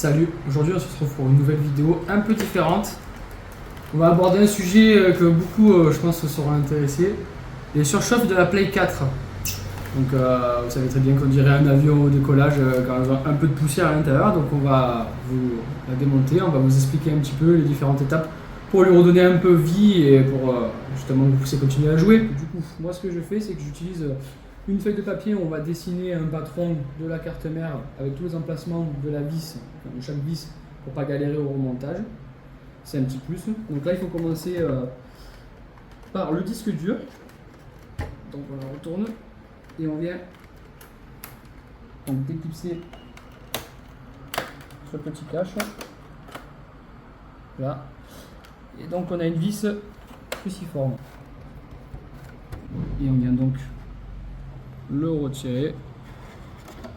Salut, aujourd'hui on se retrouve pour une nouvelle vidéo un peu différente. On va aborder un sujet que beaucoup je pense seront intéressés, les surchauffes de la Play 4. Donc vous savez très bien qu'on dirait un avion au décollage quand il y a un peu de poussière à l'intérieur, donc on va vous la démonter, on va vous expliquer un petit peu les différentes étapes pour lui redonner un peu vie et pour justement vous pousser à continuer à jouer. Du coup, moi ce que je fais c'est que j'utilise une feuille de papier où on va dessiner un patron de la carte mère avec tous les emplacements de la vis, enfin de chaque vis, pour pas galérer au remontage. C'est un petit plus. Donc là il faut commencer par le disque dur. Donc on le retourne et on vient donc déclipser ce petit cache. Là. Et donc on a une vis cruciforme. Et on vient donc le retirer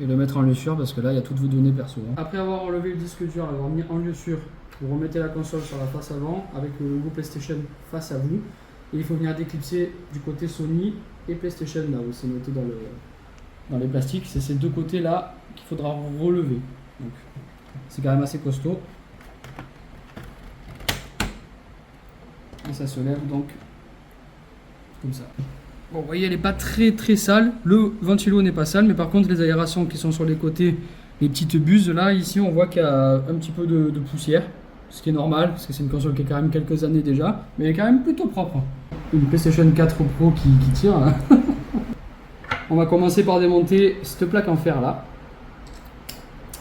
et le mettre en lieu sûr parce que là il y a toutes vos données perso. Après avoir enlevé le disque dur, l'avoir mis en lieu sûr, vous remettez la console sur la face avant avec le logo PlayStation face à vous et il faut venir déclipser du côté Sony et PlayStation là où c'est noté dans les plastiques. C'est ces deux côtés là qu'il faudra relever. Donc c'est quand même assez costaud. Et ça se lève donc comme ça. Bon, vous voyez, elle n'est pas très sale. Le ventilo n'est pas sale, mais par contre, les aérations qui sont sur les côtés, les petites buses, là, ici, on voit qu'il y a un petit peu de poussière. Ce qui est normal, parce que c'est une console qui a quand même quelques années déjà, mais elle est quand même plutôt propre. Une PlayStation 4 Pro qui tire. Hein. On va commencer par démonter cette plaque en fer là.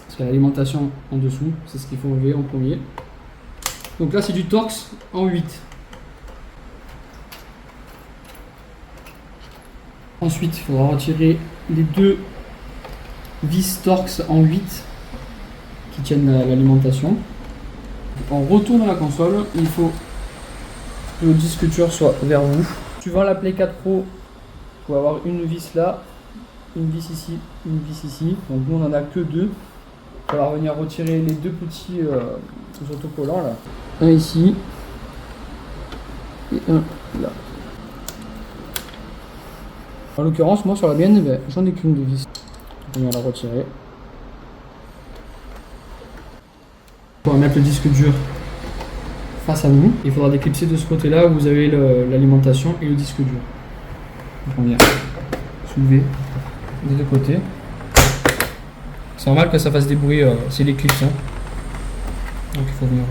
Parce qu'il y a l'alimentation en dessous, c'est ce qu'il faut enlever en premier. Donc là, c'est du Torx en 8. Ensuite, il faudra retirer les deux vis Torx en 8 qui tiennent l'alimentation. On retourne la console, il faut que le disque dur soit vers vous. Suivant la Play 4 Pro, il faut avoir une vis là, une vis ici, une vis ici. Donc nous on en a que deux. Il va falloir venir retirer les deux petits autocollants là. Un ici et un là. En l'occurrence, moi sur la mienne, j'en ai qu'une de vis. On va la retirer. On va mettre le disque dur face à nous. Il faudra déclipser de ce côté-là où vous avez l'alimentation et le disque dur. Donc on vient soulever des deux côtés. C'est normal que ça fasse des bruits, c'est l'éclipse. Hein. Donc il faut venir.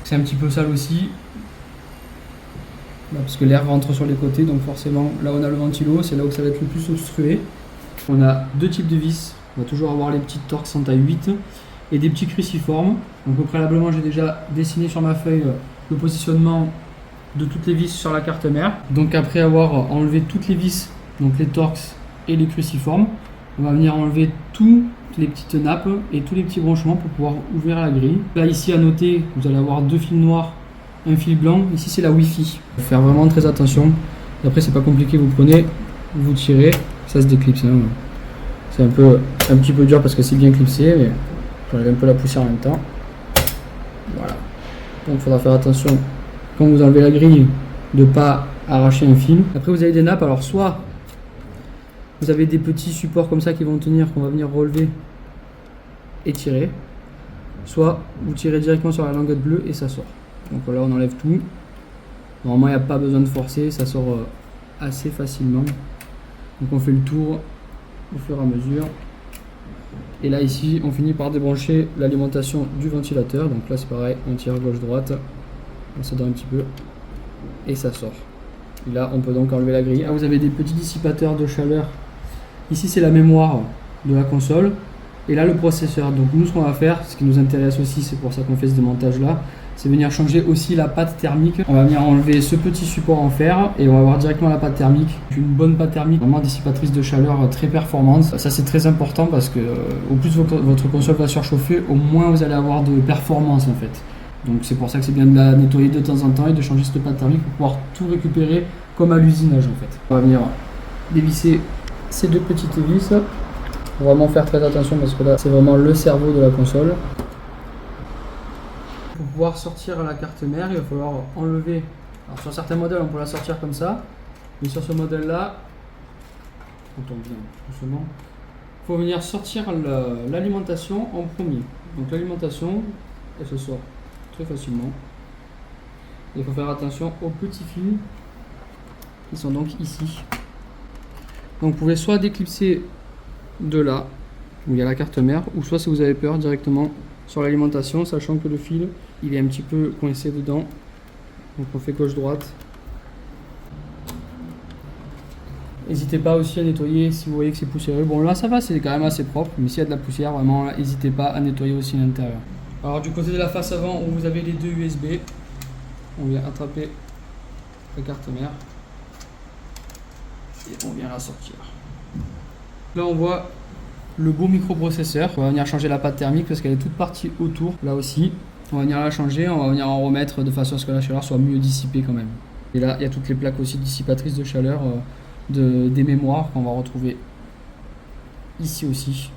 C'est un petit peu sale aussi. Parce que l'air rentre sur les côtés, donc forcément là on a le ventilo, c'est là où ça va être le plus obstrué. On a deux types de vis, on va toujours avoir les petites Torx en taille 8 et des petits cruciformes. Donc au préalablement j'ai déjà dessiné sur ma feuille le positionnement de toutes les vis sur la carte mère. Donc après avoir enlevé toutes les vis, donc les Torx et les cruciformes, on va venir enlever toutes les petites nappes et tous les petits branchements pour pouvoir ouvrir la grille. Là ici à noter, vous allez avoir deux fils noirs, un fil blanc, ici c'est la Wi-Fi. Il faut faire vraiment très attention. Et après c'est pas compliqué, vous prenez, vous tirez, ça se déclipse. Hein. C'est un petit peu dur parce que c'est bien clipsé, mais j'enlève un peu la poussière en même temps. Voilà. Donc il faudra faire attention quand vous enlevez la grille de pas arracher un fil. Après vous avez des nappes, alors soit vous avez des petits supports comme ça qui vont tenir, qu'on va venir relever et tirer, soit vous tirez directement sur la languette bleue et ça sort. Donc là on enlève tout. Normalement il n'y a pas besoin de forcer, ça sort assez facilement. Donc on fait le tour au fur et à mesure. Et là ici on finit par débrancher l'alimentation du ventilateur. Donc là c'est pareil, on tire gauche-droite, on s'aide un petit peu et ça sort. Et là on peut donc enlever la grille. Là vous avez des petits dissipateurs de chaleur. Ici c'est la mémoire de la console. Et là le processeur. Donc nous ce qu'on va faire, ce qui nous intéresse aussi, c'est pour ça qu'on fait ce démontage là, c'est venir changer aussi la pâte thermique. On va venir enlever ce petit support en fer et on va avoir directement la pâte thermique. Une bonne pâte thermique, vraiment dissipatrice de chaleur très performante. Ça c'est très important parce que au plus votre console va surchauffer, au moins vous allez avoir de performance en fait. Donc c'est pour ça que c'est bien de la nettoyer de temps en temps et de changer cette pâte thermique pour pouvoir tout récupérer comme à l'usinage en fait. On va venir dévisser ces deux petites vis. Faut vraiment faire très attention parce que là c'est vraiment le cerveau de la console. Pour pouvoir sortir la carte mère, il va falloir enlever. Alors sur certains modèles on peut la sortir comme ça, mais sur ce modèle là, on tombe bien doucement, il faut venir sortir l'alimentation en premier. Donc l'alimentation, elle se sort très facilement. Il faut faire attention aux petits fils qui sont donc ici. Donc vous pouvez soit déclipser de là, où il y a la carte mère, ou soit si vous avez peur directement sur l'alimentation, sachant que le fil il est un petit peu coincé dedans. Donc on fait gauche-droite. N'hésitez pas aussi à nettoyer si vous voyez que c'est poussiéreux. Bon là ça va, c'est quand même assez propre, mais s'il y a de la poussière, vraiment n'hésitez pas à nettoyer aussi l'intérieur. Alors du côté de la face avant où vous avez les deux USB, on vient attraper la carte mère et on vient la sortir. Là on voit le beau microprocesseur. On va venir changer la pâte thermique parce qu'elle est toute partie autour. Là aussi, on va venir la changer, on va venir en remettre de façon à ce que la chaleur soit mieux dissipée quand même. Et là il y a toutes les plaques aussi dissipatrices de chaleur. Des mémoires qu'on va retrouver ici aussi.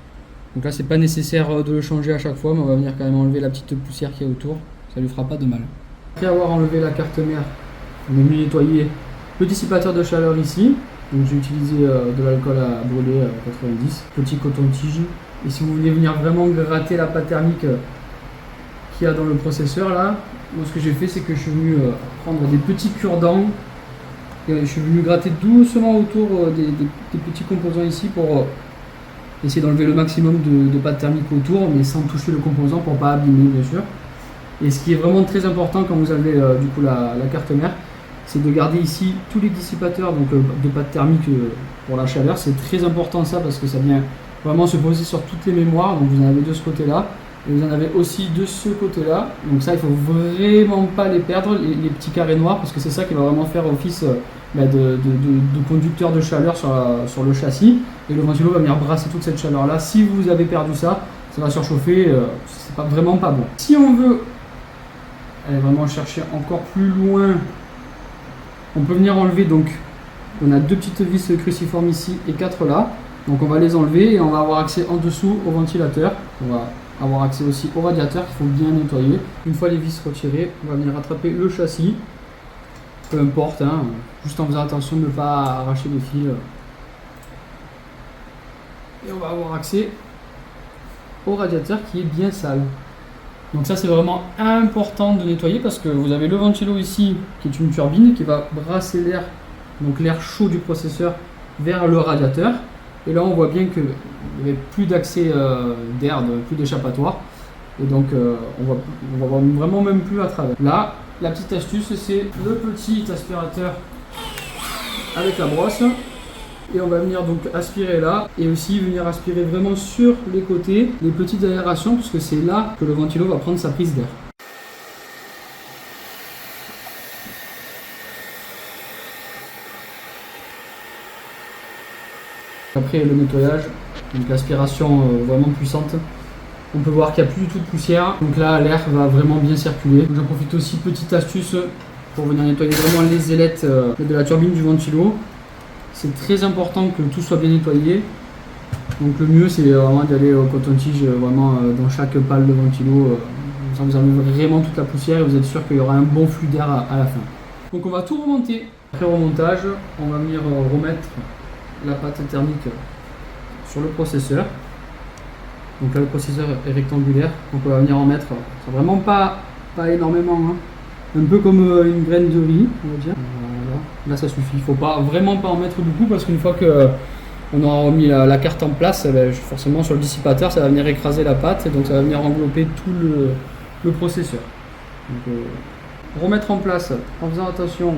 Donc là c'est pas nécessaire de le changer à chaque fois, mais on va venir quand même enlever la petite poussière qui est autour, ça lui fera pas de mal. Après avoir enlevé la carte mère, on est venu nettoyer le dissipateur de chaleur ici. Donc j'ai utilisé de l'alcool à brûler 90, petit coton-tige. Et si vous voulez venir vraiment gratter la pâte thermique qu'il y a dans le processeur là, moi ce que j'ai fait c'est que je suis venu prendre des petits cure-dents. Je suis venu gratter doucement autour des petits composants ici pour essayer d'enlever le maximum de pâte thermique autour, mais sans toucher le composant pour ne pas abîmer bien sûr. Et ce qui est vraiment très important quand vous avez du coup la carte mère, c'est de garder ici tous les dissipateurs donc, de pâte thermique pour la chaleur. C'est très important ça parce que ça vient vraiment se poser sur toutes les mémoires. Donc vous en avez de ce côté-là. Et vous en avez aussi de ce côté-là. Donc ça, il ne faut vraiment pas les perdre, les petits carrés noirs, parce que c'est ça qui va vraiment faire office de conducteur de chaleur sur le châssis. Et le ventilo va venir brasser toute cette chaleur-là. Si vous avez perdu ça, ça va surchauffer, c'est vraiment pas bon. Si on veut aller vraiment chercher encore plus loin, on peut venir enlever, donc on a deux petites vis cruciformes ici et 4 là. Donc on va les enlever et on va avoir accès en dessous au ventilateur. On va avoir accès aussi au radiateur qu'il faut bien nettoyer. Une fois les vis retirées, on va venir rattraper le châssis, peu importe, hein, juste en faisant attention de ne pas arracher les fils. Et on va avoir accès au radiateur qui est bien sale. Donc ça c'est vraiment important de nettoyer parce que vous avez le ventilo ici qui est une turbine qui va brasser l'air, donc l'air chaud du processeur vers le radiateur. Et là on voit bien qu'il n'y avait plus d'accès d'air, plus d'échappatoire. Et donc on va vraiment même plus à travers. Là, la petite astuce c'est le petit aspirateur avec la brosse. Et on va venir donc aspirer là et aussi venir aspirer vraiment sur les côtés, les petites aérations, parce que c'est là que le ventilo va prendre sa prise d'air. Après le nettoyage, donc l'aspiration vraiment puissante, on peut voir qu'il n'y a plus du tout de poussière. Donc là l'air va vraiment bien circuler. J'en profite aussi, petite astuce pour venir nettoyer vraiment les ailettes de la turbine du ventilo. C'est très important que tout soit bien nettoyé. Donc le mieux c'est vraiment d'aller au coton-tige vraiment dans chaque pale de ventilo. Ça vous enlève vraiment toute la poussière et vous êtes sûr qu'il y aura un bon flux d'air à la fin. Donc on va tout remonter. Après remontage, on va venir remettre la pâte thermique sur le processeur. Donc là le processeur est rectangulaire, donc on va venir en mettre, c'est vraiment pas énormément, hein. Un peu comme une graine de riz, on va dire. Voilà. Là ça suffit, il faut vraiment pas en mettre beaucoup parce qu'une fois que on aura remis la carte en place, forcément sur le dissipateur ça va venir écraser la pâte et donc ça va venir envelopper tout le processeur. Donc, remettre en place en faisant attention,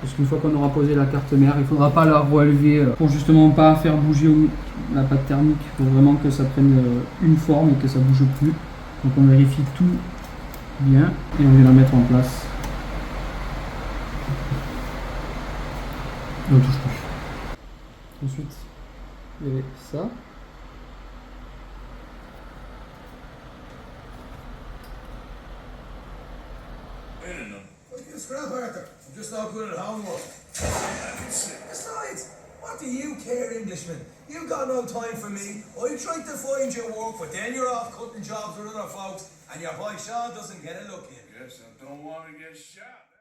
parce qu'une fois qu'on aura posé la carte mère, il ne faudra pas la relever pour justement pas faire bouger la pâte thermique. Il faut vraiment que ça prenne une forme et que ça ne bouge plus. Donc on vérifie tout bien et on vient la mettre en place. On ne touche plus. Ensuite, il y avait ça. Scrap Arthur. I'm just not good at homework. Besides, what do you care, Englishman? You've got no time for me. I tried to find you work, but then you're off cutting jobs with other folks, and your boy Sean doesn't get a look in. Yes, I don't want to get shot.